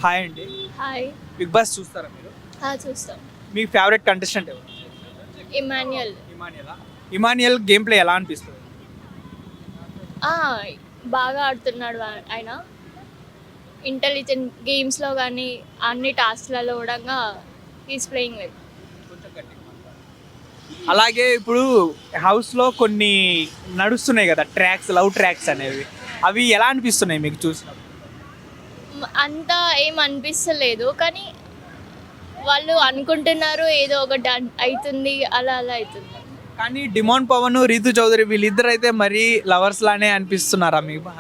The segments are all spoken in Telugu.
హాయ్ అండి. హాయ్. బిగ్ బాస్ చూస్తారా మీరు? చూస్తాం. మీ ఫేవరెట్ కంటెస్టెంట్ ఎవరు? ఇమాన్యుయల్. ఇమానియల్ గేమ్ ప్లే ఎలా అనిపిస్తుంది? బాగా ఆడుతున్నాడు ఆయన. ఇంటెలిజెంట్ గేమ్స్లో కానీ అన్ని టాస్క్లలో కూడా ఈజ్ ప్లేయింగ్ వెల్. అలాగే ఇప్పుడు హౌస్లో కొన్ని నడుస్తున్నాయి కదా ట్రాక్స్, లవ్ ట్రాక్స్ అనేవి, అవి ఎలా అనిపిస్తున్నాయి మీకు చూసినప్పుడు? అంతా ఏం అనిపిస్తలేదు, కానీ వాళ్ళు అనుకుంటున్నారు ఏదో ఒకటి అవుతుంది, అలా అలా అవుతుంది. కానీ డిమాండ్ పవన్, రీతు చౌదరి వీళ్ళిద్దరు అయితే మరీ లవర్స్ లానే అనిపిస్తున్నారా మీకు?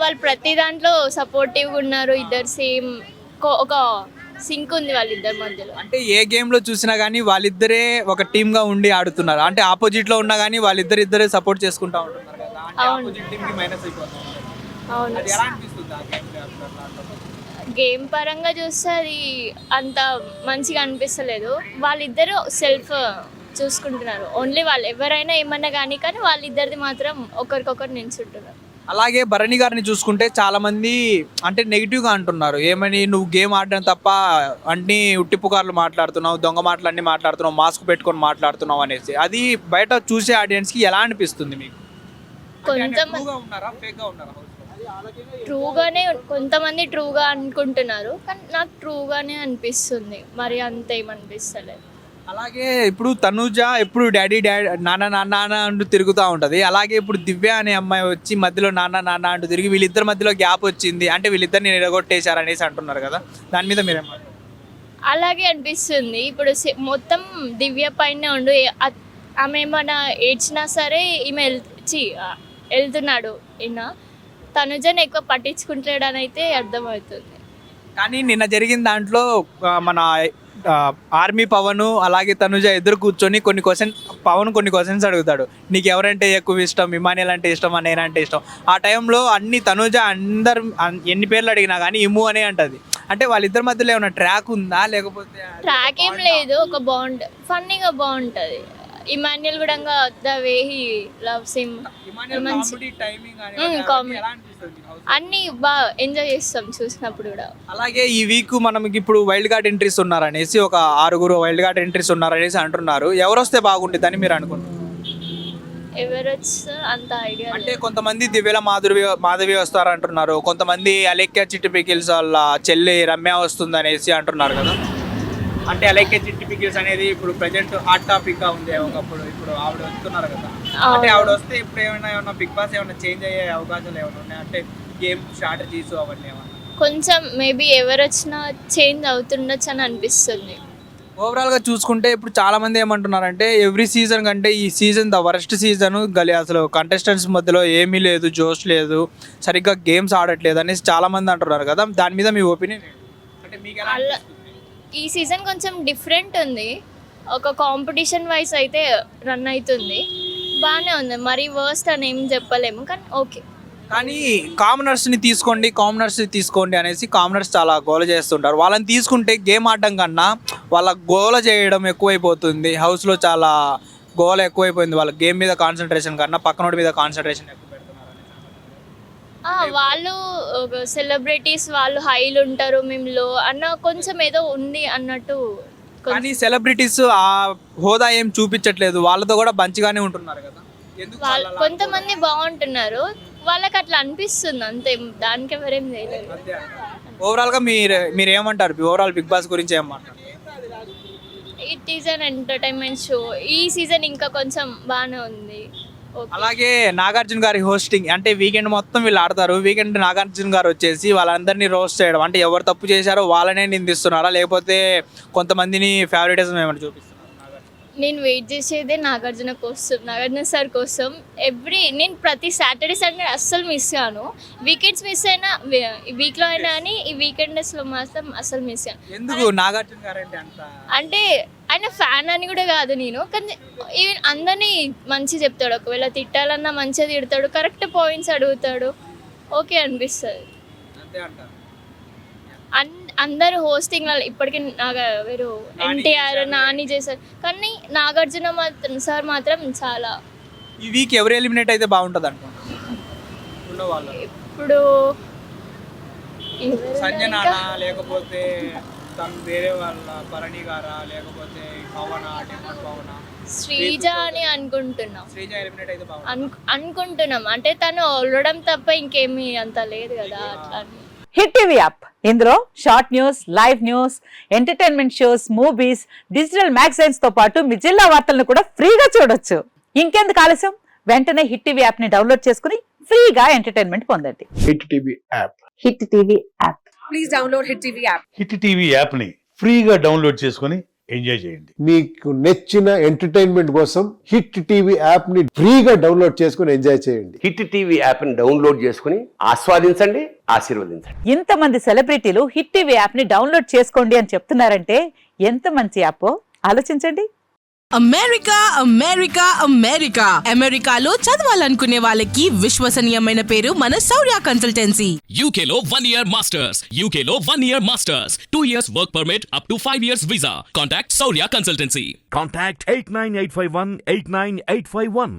వాళ్ళు ప్రతి దాంట్లో సపోర్టివ్గా ఉన్నారు. ఇద్దరు సేమ్ ఒక సింక్ ఉంది వాళ్ళిద్దరి మధ్యలో. అంటే ఏ గేమ్లో చూసినా కానీ వాళ్ళిద్దరే ఒక టీమ్గా ఉండి ఆడుతున్నారు. అంటే ఆపోజిట్లో ఉన్నా కానీ వాళ్ళిద్దరే సపోర్ట్ చేసుకుంటూ ఉంటున్నారు కదా. అంటే ఆపోజిట్ టీమ్కి మైనస్ అయిపోతుంది. అవును. అది ఎలా అనిపిస్తుంది ఆ గేమ్? గేమ్ పరంగా చూస్తే అది అంత మంచిగా అనిపిస్తలేదు. వాళ్ళిద్దరూ సెల్ఫ్ చూసుకుంటున్నారు. ఓన్లీ వాళ్ళు ఎవరైనా ఏమన్నా కానీ వాళ్ళిద్దరిది మాత్రం ఒకరికొకరు నిల్చుంటున్నారు. అలాగే భరణి గారిని చూసుకుంటే చాలా మంది అంటే నెగిటివ్గా అంటున్నారు. ఏమని, నువ్వు గేమ్ ఆడడం తప్ప అన్ని ఉట్టిపుకార్లు మాట్లాడుతున్నావు, దొంగ మాటలు అన్నీ మాట్లాడుతున్నావు, మాస్క్ పెట్టుకొని మాట్లాడుతున్నావు అనేసి. అది బయట చూసే ఆడియన్స్కి ఎలా అనిపిస్తుంది మీకు? కొంచెం ట్రూగానే, కొంతమంది ట్రూగా అనుకుంటున్నారు, కానీ నాకు ట్రూగానే అనిపిస్తుంది. మరి అంత ఏమనిపిస్తలేదు. అలాగే ఇప్పుడు తనూజ ఎప్పుడు డాడీ నాన్న నాన్న అంటూ తిరుగుతూ ఉంటుంది. అలాగే ఇప్పుడు దివ్య అనే అమ్మాయి వచ్చి మధ్యలో నాన్న నాన్న అంటూ తిరిగి వీళ్ళిద్దరి మధ్యలో గ్యాప్ వచ్చింది, అంటే వీళ్ళిద్దరిని నిలగొట్టేశారు అనేసి అంటున్నారు కదా. దాని మీద మీరేమంటారు? అలాగే అనిపిస్తుంది. ఇప్పుడు మొత్తం దివ్య పైన ఉండు, ఆమె ఏమైనా ఏడ్చినా సరే ఈమె వెళ్తున్నాడు. ఈయన తనుజని ఎక్కువ పట్టించుకుంటాడని అయితే అర్థమవుతుంది. కానీ నిన్న జరిగిన దాంట్లో మన ఆర్మీ పవన్ అలాగే తనుజ ఎదురు కూర్చొని పవన్ కొన్ని క్వశ్చన్స్ అడుగుతాడు. నీకు ఎవరంటే ఎక్కువ ఇష్టం, ఇమానియల్ అంటే ఇష్టమా, నేనంటే ఇష్టం. ఆ టైంలో అన్ని తనుజ అందరు ఎన్ని పేర్లు అడిగినా కానీ ఇమ్ము అనే అంటది. అంటే వాళ్ళిద్దరి మధ్యలో ఏమైనా ట్రాక్ ఉందా, లేకపోతే? ట్రాక్ ఏం లేదు, ఒక బాండ్ ఫన్నీగా బాగుంటుంది. ఇమాన్యుయల్ కూడా the way he loves him, అన్ని బాగా ఎంజాయ్ చేస్తాం చూసినప్పుడు కూడా. అలాగే ఈ వీక్ మనకి ఇప్పుడు వైల్డ్ కార్డ్ ఎంట్రీస్ ఉన్నారనేసి, ఒక 6 వైల్డ్ కార్డ్ ఎంట్రీస్ ఉన్నారనేసి అంటున్నారు. ఎవరు వస్తే బాగుంటుంది అని మీరు అనుకుంటున్నారు? ఎవరు వచ్చి అంత ఐడియా అంటే కొంతమంది దివ్యల మాధవి వస్తారు అంటున్నారు, కొంతమంది అలేఖ్య చిట్టి పికిల్స్ వాళ్ళ చెల్లి రమ్య వస్తుంది అనేసి అంటున్నారు కదా. అంటే అలేఖ్య చిట్టి పికిల్స్ అనేది ఇప్పుడు ప్రెజెంట్ హాట్ టాపిక్ గా ఉంది ఒకప్పుడు. ఇప్పుడు ఆవిడ వస్తున్నారు కదా. అంటే ఆవిడ వస్తే ఇప్పుడు ఏమైనా బిగ్ బాస్ ఏమైనా చేంజ్ అయ్యే అవకాశాలు ఏమైనా ఉన్నాయి? అంటే గేమ్ స్ట్రాటజీస్ అవన్నీ ఏమన్నా కొంచెం మేబీ ఎవరు వచ్చినా చేంజ్ అవుతుండొచ్చు అని అనిపిస్తుంది. ఓవరాల్గా చూసుకుంటే ఇప్పుడు చాలా మంది ఏమంటున్నారంటే ఎవ్రీ సీజన్ కంటే ఈ సీజన్ ద వరస్ట్ సీజన్, అసలు కంటెస్టెంట్స్ మధ్యలో ఏమీ లేదు, జోష్ లేదు, సరిగ్గా గేమ్స్ ఆడట్లేదు అనేసి చాలా మంది అంటున్నారు కదా. దాని మీద మీ ఒపీనియన్ ఏంటి? అంటే మీకు ఎలా అనిపిస్తుంది? ఈ సీజన్ కొంచెం డిఫరెంట్ ఉంది. ఒక కాంపిటీషన్ వైజ్ అయితే రన్ అవుతుంది, బాగానే ఉంది. మరి వర్స్ట్ అని ఏం చెప్పలేము, కానీ ఓకే. కానీ కామనర్స్ని తీసుకోండి అనేసి కామనర్స్ చాలా గోల చేస్తుంటారు. వాళ్ళని తీసుకుంటే గేమ్ ఆడడం కన్నా వాళ్ళ గోల చేయడం ఎక్కువైపోతుంది. హౌస్లో చాలా గోల ఎక్కువైపోయింది. వాళ్ళ గేమ్ మీద కాన్సన్ట్రేషన్ కన్నా పక్కనోడి మీద కాన్సన్ట్రేషన్ ఎక్కువ పెడుతున్నారు. వాళ్ళు సెలబ్రిటీస్, వాళ్ళు హైలు ఉంటారు, మేము లో అన్న కొంచెం ఏదో ఉంది అన్నట్టు. కానీ సెలబ్రిటీస్ ఆ హోదా ఏం చూపించట్లేదు, వాళ్ళతో కూడా మంచిగానే ఉంటున్నారు కదా. కొంతమంది బాగుంటున్నారు, వాళ్ళకి అట్లా అనిపిస్తుంది అంతే, దానికి ఎవరేం చేయలేదు. ఓవరాల్గా మీరు ఏమంటారు? ఓవరాల్ బిగ్ బాస్ గురించి ఏమంటారు? It is an entertainment show. ఈ సీజన్ ఇంకా కొంచెం బాగానే ఉంది. అలాగే నాగార్జున గారి హోస్టింగ్, అంటే వీకెండ్ మొత్తం వీళ్ళు ఆడతారు. వీకెండ్ నాగార్జున గారు వచ్చేసి వాళ్ళందరినీ రోస్ట్ చేయడం, అంటే ఎవరు తప్పు చేశారో వాళ్ళనే నిందిస్తున్నారా, లేకపోతే కొంతమందిని ఫేవరెటిజం ఏమైనా చూపిస్తున్నారు? నేను వెయిట్ చేసేదే నాగార్జున సార్ కోసం. నేను ప్రతి సాటర్డే సండే అస్సలు మిస్ కాను. వీకెండ్స్ మిస్ అయినా, వీక్లో అయినా అని, ఈ వీకెండ్స్లో మాత్రం అస్సలు మిస్ కాను. ఎందుకు నాగార్జున గారు అంటే ఆయన ఫ్యాన్ అని కూడా కాదు నేను, కానీ ఈవెన్ అందరినీ మంచి చెప్తాడు. ఒకవేళ తిట్టాలన్నా మంచిగా తిడతాడు, కరెక్ట్ పాయింట్స్ అడుగుతాడు, ఓకే అనిపిస్తుంది. అందరు హోస్టింగ్ ఇప్పటికీ వేరు ఎన్టీఆర్, నాని చేశారు, కానీ నాగార్జున సార్ మాత్రం చాలా. ఈ వీక్ ఎవరు ఎలిమినేట్ అయితే బాగుంటుంది అనుకుంటున్నారు? ఇప్పుడు సంజనానా లేకపోతే తను వేరే వాళ్ళ భరణి గారా లేకపోతే పవన టెంపర్ పవన శ్రీజ అని అనుకుంటున్నాం. శ్రీజ ఎలిమినేట్ అయితే బాగుంది అనుకుంటున్నాం. అంటే తను ఒళ్ళడం తప్ప ఇంకేమీ అంత లేదు కదా అట్లా అని. హిట్ టీవీ యాప్ ఇందులో short news, live news, entertainment shows, movies, digital magazines తో పాటు మీ జిల్లా వార్తలను కూడా ఫ్రీగా చూడొచ్చు. ఇంకెందుకు ఆలస్యం, వెంటనే హిట్ టీవీ యాప్ ని డౌన్లోడ్ చేసుకుని ఫ్రీగా ఎంటర్టైన్మెంట్ పొందండి. Hit TV app. Hit TV app. Please download hit TV app. Hit TV యాప్ని ఫ్రీగా డౌన్లోడ్ చేసుకొని ఎంజాయ్ చేయండి. మీకు నచ్చిన ఎంటర్టైన్మెంట్ కోసం హిట్ టీవీ యాప్ ని ఫ్రీగా డౌన్లోడ్ చేసుకుని ఎంజాయ్ చేయండి. హిట్ టీవీ యాప్ని డౌన్లోడ్ చేసుకుని ఆస్వాదించండి, ఆశీర్వదించండి. ఇంతమంది సెలబ్రిటీలు హిట్ టీవీ యాప్ ని డౌన్లోడ్ చేసుకోండి అని చెప్తున్నారంటే ఎంత మంచి యాప్ ఆలోచించండి. అమెరికా అమెరికా అమెరికా అమెరికాలో చదవాలనుకునే వాళ్ళకి విశ్వసనీయమైన పేరు మన శౌర్య కన్సల్టెన్సీ. UK లో 1 year masters. UK లో 1 year masters. 2 years work permit up to 5 years visa. Contact Saurya Consultancy. Contact 89851 89851.